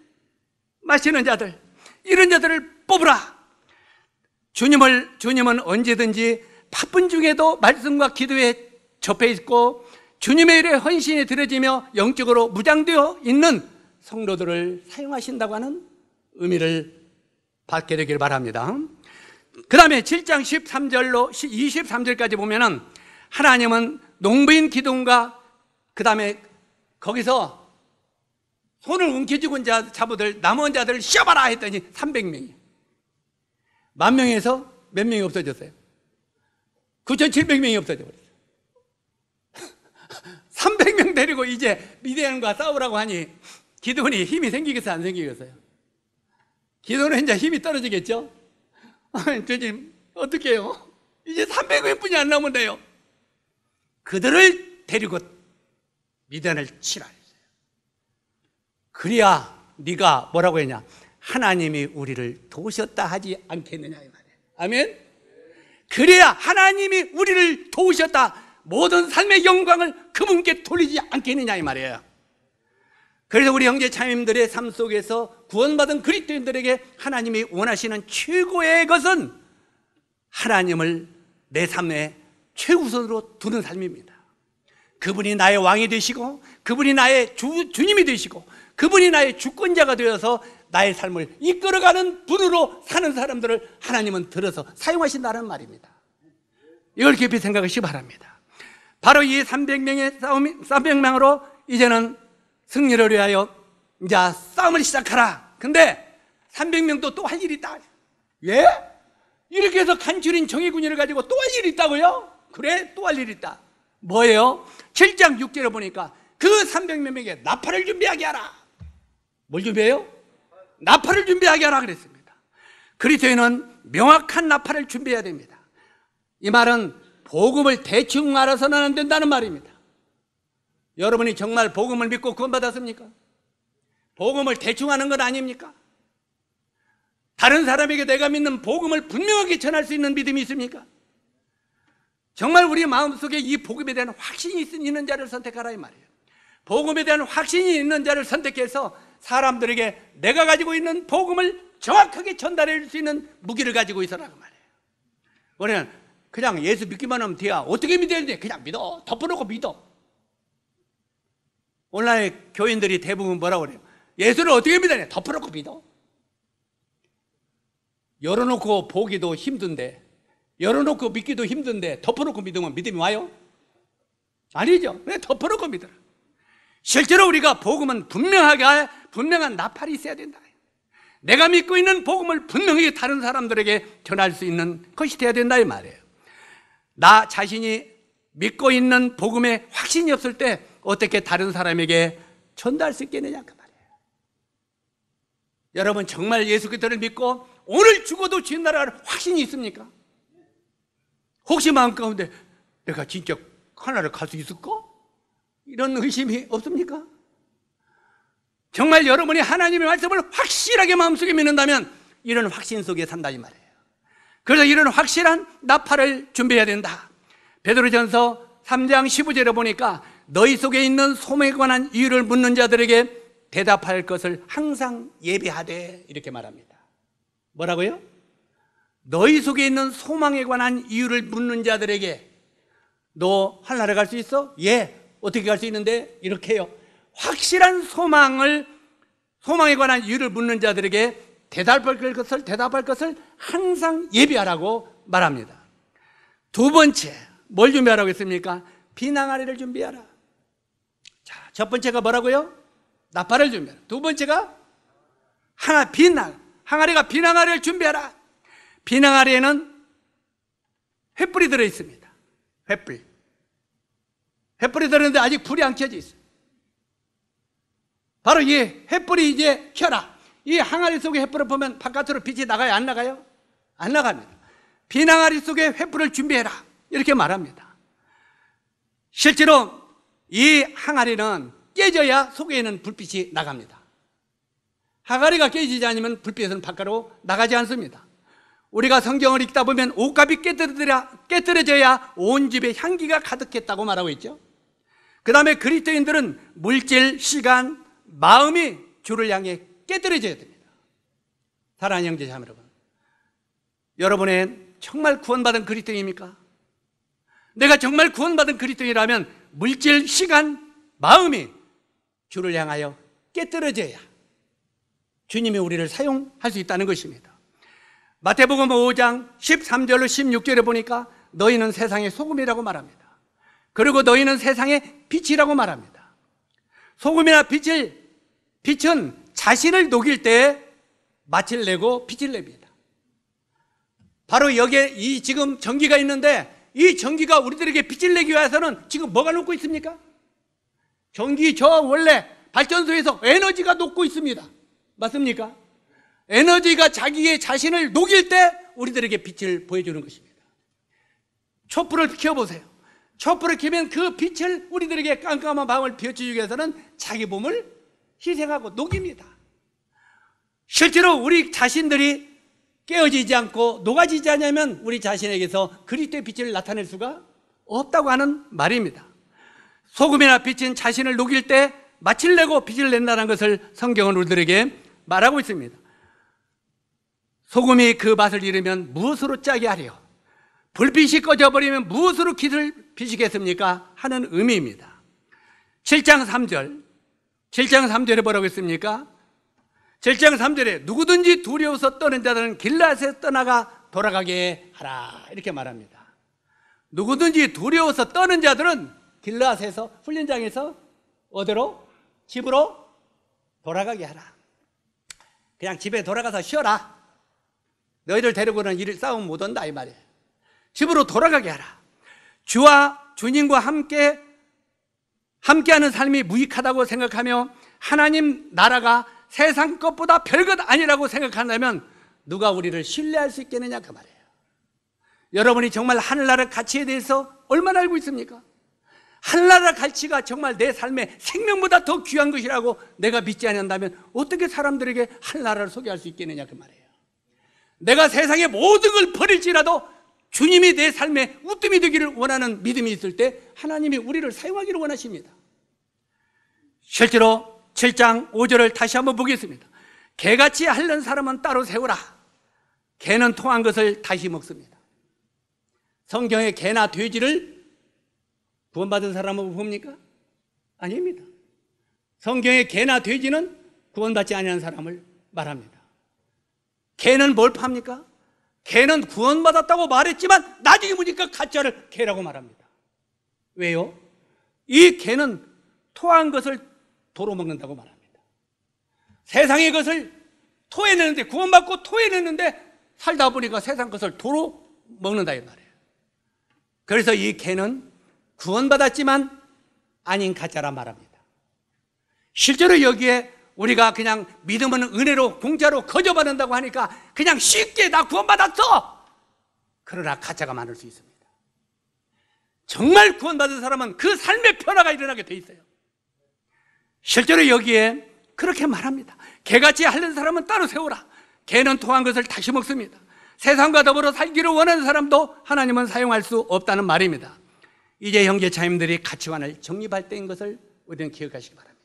마시는 자들, 이런 자들을 뽑으라. 주님은 언제든지 바쁜 중에도 말씀과 기도에 접해 있고 주님의 일에 헌신이 드려지며 영적으로 무장되어 있는 성도들을 사용하신다고 하는 의미를 받게 되길 바랍니다. 그 다음에 7장 13절로 23절까지 보면은 하나님은 농부인 기드온과 그 다음에 거기서 손을 움켜쥐고 자부들 남은 자들을 씌어봐라 했더니 300명이 10,000명에서 몇 명이 없어졌어요? 9,700명이 없어져 버렸어요. 300명 데리고 이제 미디안과 싸우라고 하니 기드온이 힘이 생기겠어요, 안 생기겠어요? 기드온은 이제 힘이 떨어지겠죠? 주님 어떻게 해요? 이제 300명뿐이 안 남았네요. 그들을 데리고 미디안을 치라 했어요. 그래야 네가 뭐라고 했냐, 하나님이 우리를 도우셨다 하지 않겠느냐 이 말이에요. 아멘. 그래야 하나님이 우리를 도우셨다, 모든 삶의 영광을 그분께 돌리지 않겠느냐 이 말이에요. 그래서 우리 형제 자매님들의 삶 속에서 구원받은 그리스도인들에게 하나님이 원하시는 최고의 것은 하나님을 내 삶의 최우선으로 두는 삶입니다. 그분이 나의 왕이 되시고, 그분이 나의 주님이 되시고, 그분이 나의 주권자가 되어서 나의 삶을 이끌어가는 분으로 사는 사람들을 하나님은 들어서 사용하신다는 말입니다. 이걸 깊이 생각하시기 바랍니다. 바로 이 300명으로 이제는 승리를 위하여 이제 싸움을 시작하라. 근데 300명도 또 할 일이 있다. 예? 이렇게 해서 간추린 정예군인을 가지고 또 할 일이 있다고요? 그래, 또 할 일이 있다. 뭐예요? 7장 6절에 보니까 그 300명에게 나팔을 준비하게 하라. 뭘 준비해요? 나팔을 준비하게 하라 그랬습니다. 그리스도인은 명확한 나팔을 준비해야 됩니다. 이 말은 복음을 대충 알아서는 안 된다는 말입니다. 여러분이 정말 복음을 믿고 구원받았습니까? 복음을 대충 하는 건 아닙니까? 다른 사람에게 내가 믿는 복음을 분명하게 전할 수 있는 믿음이 있습니까? 정말 우리 마음속에 이 복음에 대한 확신이 있는 자를 선택하라 이 말이에요. 복음에 대한 확신이 있는 자를 선택해서 사람들에게 내가 가지고 있는 복음을 정확하게 전달해 줄 수 있는 무기를 가지고 있어라 그 말이에요. 우리는 그냥 예수 믿기만 하면 돼야. 어떻게 믿어야 돼? 그냥 믿어. 덮어놓고 믿어. 오늘날 교인들이 대부분 뭐라고 그래요? 예수를 어떻게 믿어야 돼? 덮어놓고 믿어. 열어놓고 보기도 힘든데, 열어놓고 믿기도 힘든데 덮어놓고 믿으면 믿음이 와요? 아니죠. 왜 덮어놓고 믿어라. 실제로 우리가 복음은 분명한 나팔이 있어야 된다. 내가 믿고 있는 복음을 분명히 다른 사람들에게 전할 수 있는 것이 되어야 된다 이 말이에요. 나 자신이 믿고 있는 복음에 확신이 없을 때 어떻게 다른 사람에게 전달할 수 있겠느냐 그 말이에요. 여러분 정말 예수 그리스도를 믿고 오늘 죽어도 주님 나라를 확신이 있습니까? 혹시 마음 가운데 내가 진짜 하나를 갈 수 있을까? 이런 의심이 없습니까? 정말 여러분이 하나님의 말씀을 확실하게 마음속에 믿는다면 이런 확신 속에 산다 이 말이에요. 그래서 이런 확실한 나팔을 준비해야 된다. 베드로전서 3장 15절에 보니까 너희 속에 있는 소망에 관한 이유를 묻는 자들에게 대답할 것을 항상 예비하되 이렇게 말합니다. 뭐라고요? 너희 속에 있는 소망에 관한 이유를 묻는 자들에게 너 하늘나라 갈 수 있어? 예. 어떻게 갈 수 있는데? 이렇게 해요. 확실한 소망에 관한 이유를 묻는 자들에게 대답할 것을 항상 예비하라고 말합니다. 두 번째, 뭘 준비하라고 했습니까? 비낭아리를 준비하라. 자, 첫 번째가 뭐라고요? 나팔을 준비하라. 두 번째가 항아리가 비낭아리를 준비하라. 비낭아리에는 횃불이 들어있습니다. 횃불이 들어있는데 아직 불이 안 켜져 있어요. 바로 이 횃불이 이제 켜라. 이 항아리 속에 횃불을 보면 바깥으로 빛이 나가요? 안 나가요? 안 나갑니다. 비낭아리 속에 횃불을 준비해라. 이렇게 말합니다. 실제로 이 항아리는 깨져야 속에 있는 불빛이 나갑니다. 항아리가 깨지지 않으면 불빛은 바깥으로 나가지 않습니다. 우리가 성경을 읽다 보면 옷값이 깨뜨려져야 온 집에 향기가 가득했다고 말하고 있죠. 그 다음에 그리스도인들은 물질, 시간, 마음이 주를 향해 깨뜨려져야 됩니다. 사랑하는 형제 자매 여러분, 여러분의 정말 구원받은 그리스도인입니까? 내가 정말 구원받은 그리스도인이라면 물질, 시간, 마음이 주를 향하여 깨뜨려져야 주님이 우리를 사용할 수 있다는 것입니다. 마태복음 5장 13절로 16절에 보니까 너희는 세상의 소금이라고 말합니다. 그리고 너희는 세상의 빛이라고 말합니다. 소금이나 빛은 자신을 녹일 때 맛을 내고 빛을 냅니다. 바로 여기에 이 지금 전기가 있는데 이 전기가 우리들에게 빛을 내기 위해서는 지금 뭐가 녹고 있습니까? 전기 저 원래 발전소에서 에너지가 녹고 있습니다. 맞습니까? 에너지가 자신을 녹일 때 우리들에게 빛을 보여주는 것입니다. 촛불을 켜보세요. 촛불을 켜면 그 빛을 우리들에게 깜깜한 밤을 비춰주기 위해서는 자기 몸을 희생하고 녹입니다. 실제로 우리 자신들이 깨어지지 않고 녹아지지 않으면 우리 자신에게서 그리스도의 빛을 나타낼 수가 없다고 하는 말입니다. 소금이나 빛은 자신을 녹일 때 맛을 내고 빛을 낸다는 것을 성경은 우리들에게 말하고 있습니다. 소금이 그 맛을 잃으면 무엇으로 짜게 하려? 불빛이 꺼져버리면 무엇으로 빛을 비추겠습니까? 하는 의미입니다. 7장 3절에 뭐라고 했습니까? 7장 3절에 누구든지 두려워서 떠는 자들은 길앗에 떠나가 돌아가게 하라, 이렇게 말합니다. 누구든지 두려워서 떠는 자들은 길앗에서, 훈련장에서 어디로? 집으로 돌아가게 하라. 그냥 집에 돌아가서 쉬어라. 너희들 데리고는 일 싸움 못 온다, 이 말이에요. 집으로 돌아가게 하라. 주와 주님과 함께하는 삶이 무익하다고 생각하며 하나님 나라가 세상 것보다 별것 아니라고 생각한다면 누가 우리를 신뢰할 수 있겠느냐, 그 말이에요. 여러분이 정말 하늘나라 가치에 대해서 얼마나 알고 있습니까? 하늘나라 가치가 정말 내 삶의 생명보다 더 귀한 것이라고 내가 믿지 않는다면 어떻게 사람들에게 하늘나라를 소개할 수 있겠느냐, 그 말이에요. 내가 세상의 모든 걸 버릴지라도 주님이 내 삶에 우뜸이 되기를 원하는 믿음이 있을 때 하나님이 우리를 사용하기를 원하십니다. 실제로 7장 5절을 다시 한번 보겠습니다. 개같이 앓는 사람은 따로 세우라. 개는 통한 것을 다시 먹습니다. 성경에 개나 돼지를 구원받은 사람은 봅니까? 아닙니다. 성경에 개나 돼지는 구원받지 아니하는 사람을 말합니다. 개는 뭘 팝니까? 개는 구원받았다고 말했지만 나중에 보니까 가짜를 개라고 말합니다. 왜요? 이 개는 토한 것을 도로 먹는다고 말합니다. 세상의 것을 토해내는데, 구원받고 토해내는데 살다 보니까 세상 것을 도로 먹는다, 이 말이에요. 그래서 이 개는 구원받았지만 아닌 가짜라 말합니다. 실제로 여기에 우리가 그냥 믿음은 은혜로 공짜로 거저받는다고 하니까 그냥 쉽게 나 구원받았어! 그러나 가짜가 많을 수 있습니다. 정말 구원받은 사람은 그 삶의 변화가 일어나게 돼 있어요. 실제로 여기에 그렇게 말합니다. 개같이 앓는 사람은 따로 세우라. 개는 토한 것을 다시 먹습니다. 세상과 더불어 살기를 원하는 사람도 하나님은 사용할 수 없다는 말입니다. 이제 형제 자매들이 가치관을 정립할 때인 것을 우리는 기억하시기 바랍니다.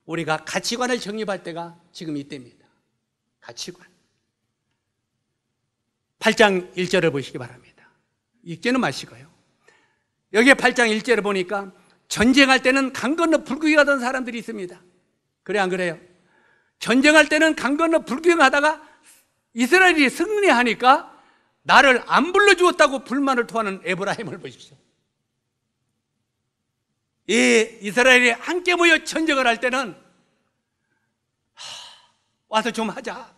우리가 가치관을 정립할 때가 지금 이때입니다. 가치관. 8장 1절을 보시기 바랍니다. 읽지는 마시고요. 여기에 8장 1절을 보니까 전쟁할 때는 강 건너 불구경하던 사람들이 있습니다. 그래, 안 그래요? 전쟁할 때는 강 건너 불구경하다가 이스라엘이 승리하니까 나를 안 불러주었다고 불만을 토하는 에브라임을 보십시오. 이 이스라엘이 함께 모여 전쟁을 할 때는 와서 좀 하자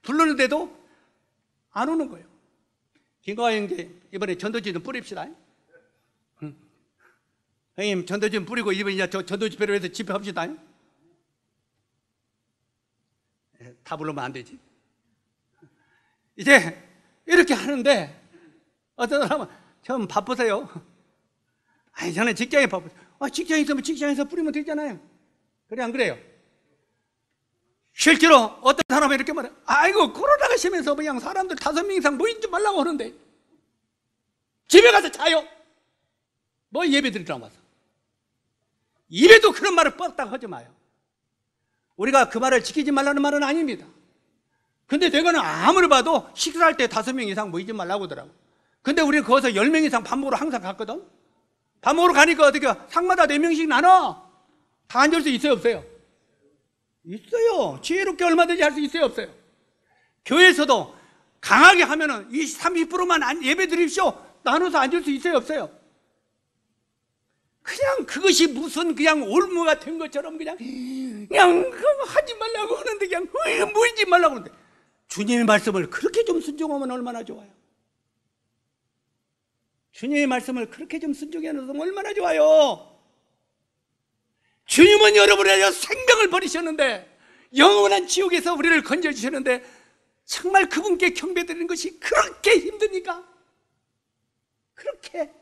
부르는데도 안 오는 거예요. 김가화 형제 이번에 전도지 좀 뿌립시다. 형님 전도지 좀 뿌리고 이번에 이제 전도 집회로 해서 집회합시다. 다 부르면 안 되지. 이제 이렇게 하는데 어떤 사람은 좀 바쁘세요. 아니 저는 직장에 바쁘세요. 직장에 있으면 직장에서 뿌리면 되잖아요. 그래, 안 그래요? 실제로 어떤 사람이 이렇게 말해. 아이고 코로나가 심해서 그냥 사람들 5명 이상 모이지 말라고 하는데 집에 가서 자요. 뭐 예배 드리라고 와서. 입에도 그런 말을 뻗다가 하지 마요. 우리가 그 말을 지키지 말라는 말은 아닙니다. 근데 내가는 아무리 봐도 식사할 때 5명 이상 모이지 말라고 하더라고. 근데 우리는 거기서 10명 이상 밥 먹으러 항상 갔거든. 밥 먹으러 가니까 어떻게 상마다 4명씩 나눠. 다 앉을 수 있어요, 없어요? 있어요. 지혜롭게 얼마든지 할 수 있어요, 없어요? 교회에서도 강하게 하면은 20, 30%만 예배 드립시오. 나눠서 앉을 수 있어요, 없어요? 그냥 그것이 무슨 그냥 올무가 된 것처럼 그냥 하지 말라고 하는데 그냥 모이지 말라고 하는데 주님의 말씀을 그렇게 좀 순종하면 얼마나 좋아요. 주님의 말씀을 그렇게 좀 순종하면 얼마나 좋아요. 주님은 여러분을 위하여 생명을 버리셨는데 영원한 지옥에서 우리를 건져주셨는데 정말 그분께 경배드리는 것이 그렇게 힘듭니까? 그렇게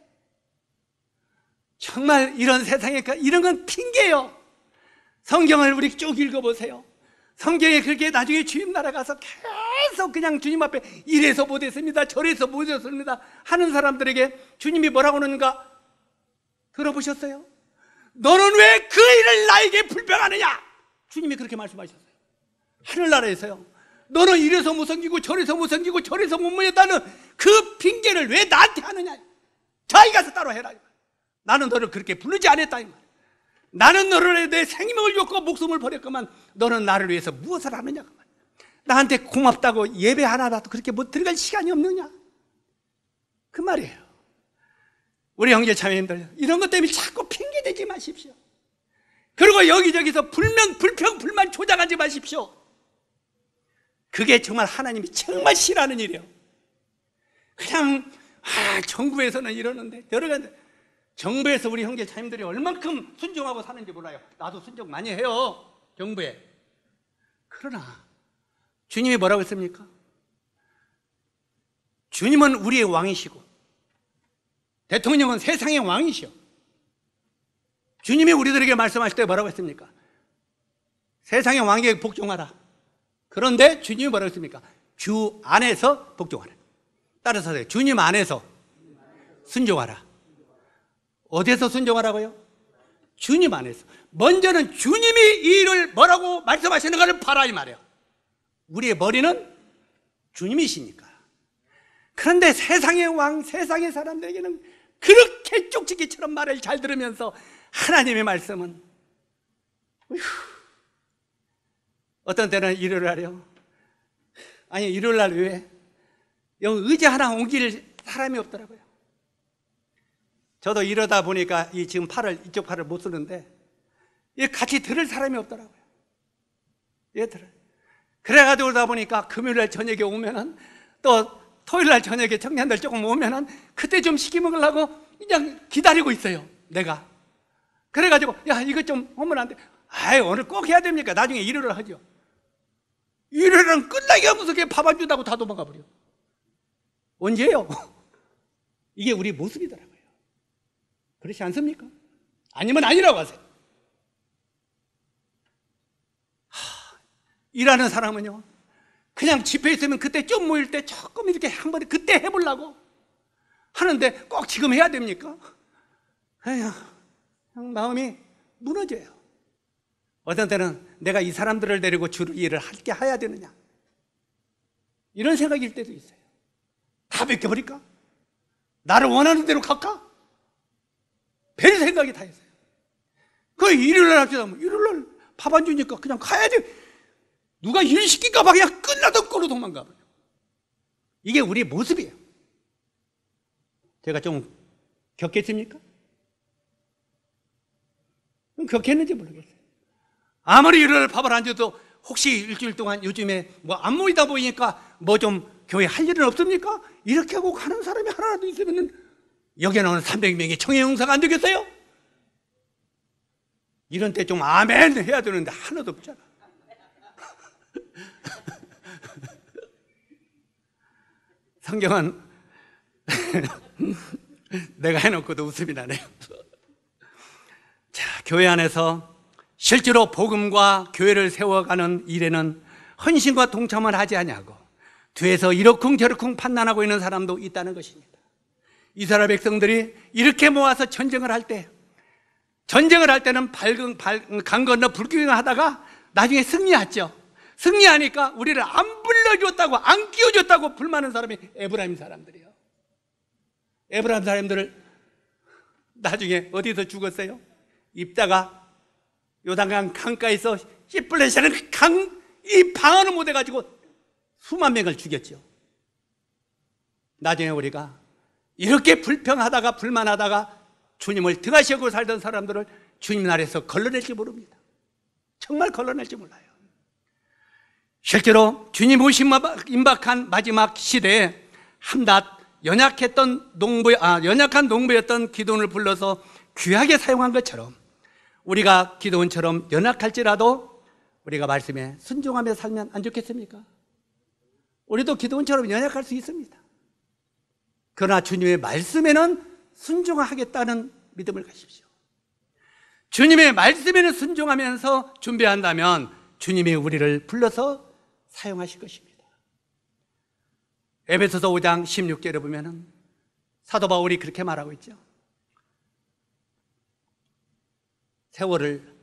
정말 이런 세상에 이런 건 핑계예요. 성경을 우리 쭉 읽어보세요. 성경에 그렇게 나중에 주님 나라 가서 계속 그냥 주님 앞에 이래서 못했습니다, 저래서 못했습니다 하는 사람들에게 주님이 뭐라고 하는가 들어보셨어요? 너는 왜 그 일을 나에게 불평하느냐? 주님이 그렇게 말씀하셨어요. 하늘나라에서요, 너는 이래서 못 섬기고 저래서 못 섬기고 저래서 못 모였다는 그 핑계를 왜 나한테 하느냐? 저기 가서 따로 해라. 나는 너를 그렇게 부르지 않았다 이 말이야. 나는 너를 위해 내 생명을 줬고 목숨을 버렸구만, 너는 나를 위해서 무엇을 하느냐 그 말이야. 나한테 고맙다고 예배 하나라도 그렇게 못 들어갈 시간이 없느냐 그 말이에요. 우리 형제 자매님들, 이런 것 때문에 자꾸 핑계대지 마십시오. 그리고 여기저기서 불평, 불만 조장하지 마십시오. 그게 정말 하나님이 정말 싫어하는 일이에요. 그냥 정부에서는 이러는데 저러는데, 정부에서 우리 형제 자매님들이 얼만큼 순종하고 사는지 몰라요. 나도 순종 많이 해요, 정부에. 그러나 주님이 뭐라고 했습니까? 주님은 우리의 왕이시고 대통령은 세상의 왕이시오. 주님이 우리들에게 말씀하실 때 뭐라고 했습니까? 세상의 왕에게 복종하라. 그런데 주님이 뭐라고 했습니까? 주 안에서 복종하라. 따라서 주님 안에서 순종하라. 어디에서 순종하라고요? 주님 안에서. 먼저는 주님이 이 일을 뭐라고 말씀하시는가를 봐라 이 말이에요. 우리의 머리는 주님이시니까. 그런데 세상의 왕, 세상의 사람들에게는 그렇게 쪽지기처럼 말을 잘 들으면서 하나님의 말씀은 어떤 때는 일요일 날이요, 아니 일요일 날 외에 여기 의자 하나 옮길 사람이 없더라고요. 저도 이러다 보니까 지금 이쪽 팔을 못 쓰는데 같이 들을 사람이 없더라고요. 그래가지고 그러다 보니까 금요일 날 저녁에 오면은, 또 토요일 날 저녁에 청년들 조금 오면은 그때 좀 시키 먹으려고 그냥 기다리고 있어요, 내가. 그래가지고 야 이것 좀 하면 안 돼. 아이 오늘 꼭 해야 됩니까? 나중에 일요일을 하죠. 일요일은 끝나기가 무섭게 밥 안 준다고 다 도망가 버려. 언제요? 이게 우리 모습이더라고요. 그렇지 않습니까? 아니면 아니라고 하세요. 일하는 사람은요, 그냥 집회 있으면 그때 좀 모일 때 조금 이렇게 한 번에 그때 해보려고 하는데 꼭 지금 해야 됩니까? 에휴, 마음이 무너져요. 어떤 때는 내가 이 사람들을 데리고 주로 일을 할게 해야 되느냐, 이런 생각일 때도 있어요. 다 맡겨버릴까? 나를 원하는 대로 갈까? 별 생각이 다 있어요. 그 일요일날 합시다. 일요일날 밥 안 주니까 그냥 가야지. 누가 일 시킬까 봐 그냥 끝나던 꼴로 도망가 버려. 이게 우리의 모습이에요. 제가 좀 격했습니까? 격했는지 모르겠어요. 아무리 일요일 밥을 안 줘도 혹시 일주일 동안 요즘에 뭐 안 모이다 보니까 뭐 좀 교회 할 일은 없습니까? 이렇게 하고 가는 사람이 하나라도 있으면 여기에 나오는 300명이 청해용사가 안 되겠어요? 이런 때 좀 아멘 해야 되는데 하나도 없잖아. 성경은 내가 해놓고도 웃음이 나네요. 자, 교회 안에서 실제로 복음과 교회를 세워가는 일에는 헌신과 동참을 하지 아니하고 뒤에서 이러쿵저러쿵 판단하고 있는 사람도 있다는 것입니다. 이스라엘 백성들이 이렇게 모아서 전쟁을 할 때는 강 건너 불구경을 하다가 나중에 승리했죠. 승리하니까 우리를 안 불러줬다고, 안 끼워줬다고 불만한 사람이 에브라임 사람들이에요. 에브라임 사람들을 나중에 어디서 죽었어요? 입다가 요단강 강가에서 시플레시라는 이 방어를 못해가지고 수만 명을 죽였죠. 나중에 우리가 이렇게 불평하다가 불만하다가 주님을 등하시고 살던 사람들을 주님 나라에서 걸러낼지 모릅니다. 정말 걸러낼지 몰라요. 실제로 주님 오심 임박한 마지막 시대에 한낱 연약한 농부였던 기도원을 불러서 귀하게 사용한 것처럼 우리가 기도원처럼 연약할지라도 우리가 말씀에 순종하며 살면 안 좋겠습니까? 우리도 기도원처럼 연약할 수 있습니다. 그러나 주님의 말씀에는 순종하겠다는 믿음을 가십시오. 주님의 말씀에는 순종하면서 준비한다면 주님이 우리를 불러서 사용하실 것입니다. 에베소서 5장 16절에 보면은 사도 바울이 그렇게 말하고 있죠. 세월을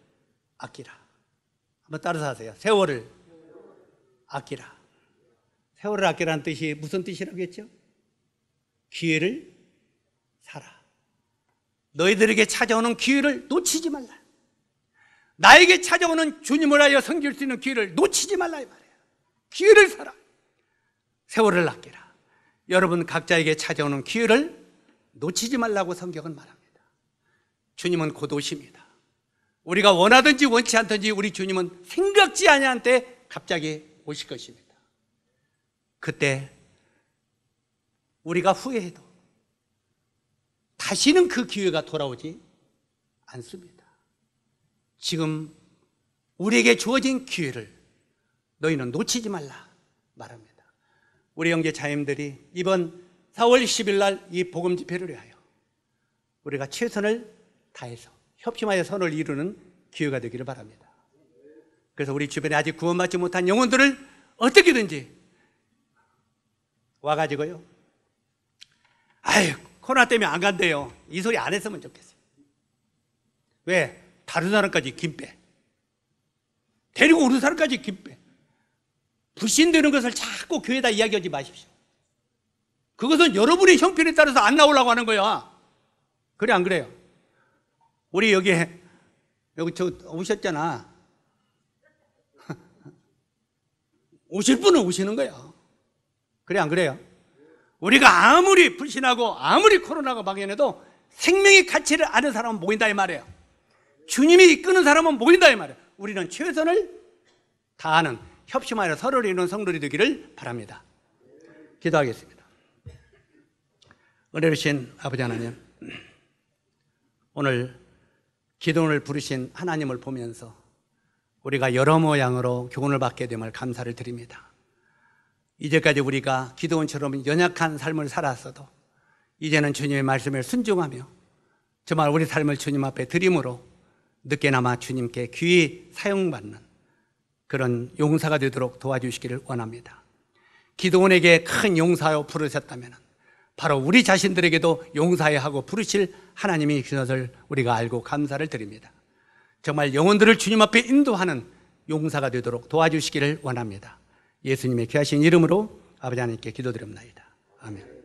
아끼라. 한번 따라서 하세요. 세월을 아끼라. 세월을 아끼라는 뜻이 무슨 뜻이라고 했죠? 기회를 사라. 너희들에게 찾아오는 기회를 놓치지 말라. 나에게 찾아오는 주님을 하여 섬길 수 있는 기회를 놓치지 말라 이 말이에요. 기회를 사라. 세월을 아끼라. 여러분 각자에게 찾아오는 기회를 놓치지 말라고 성경은 말합니다. 주님은 곧 오십니다. 우리가 원하든지 원치 않든지 우리 주님은 생각지 아니한 때 갑자기 오실 것입니다. 그때 우리가 후회해도 다시는 그 기회가 돌아오지 않습니다. 지금 우리에게 주어진 기회를 너희는 놓치지 말라 말합니다. 우리 형제 자매들이 이번 4월 10일 날 이 복음 집회를 위하여 우리가 최선을 다해서 협심하여 선을 이루는 기회가 되기를 바랍니다. 그래서 우리 주변에 아직 구원받지 못한 영혼들을 어떻게든지 와가지고요, 아유 코로나 때문에 안 간대요, 이 소리 안 했으면 좋겠어요. 왜? 다른 사람까지 김빼, 데리고 오는 사람까지 김빼, 불신되는 것을 자꾸 교회에다 이야기하지 마십시오. 그것은 여러분의 형편에 따라서 안 나오려고 하는 거야. 그래 안 그래요? 우리 여기 저 오셨잖아. 오실 분은 오시는 거야. 그래 안 그래요? 우리가 아무리 불신하고 아무리 코로나가 막연해도 생명의 가치를 아는 사람은 모인다 이 말이에요. 주님이 이끄는 사람은 모인다 이 말이에요. 우리는 최선을 다하는 협심하여 서로를 이루는 성도들이 되기를 바랍니다. 기도하겠습니다. 은혜로우신 아버지 하나님, 오늘 기도원을 부르신 하나님을 보면서 우리가 여러 모양으로 교훈을 받게 됨을 감사를 드립니다. 이제까지 우리가 기도원처럼 연약한 삶을 살았어도 이제는 주님의 말씀에 순종하며 정말 우리 삶을 주님 앞에 드림으로 늦게나마 주님께 귀히 사용받는 그런 용사가 되도록 도와주시기를 원합니다. 기도원에게 큰 용사요 부르셨다면 바로 우리 자신들에게도 용사해 하고 부르실 하나님이 그것을 우리가 알고 감사를 드립니다. 정말 영혼들을 주님 앞에 인도하는 용사가 되도록 도와주시기를 원합니다. 예수님의 귀하신 이름으로 아버지 하나님께 기도드립니다. 아멘.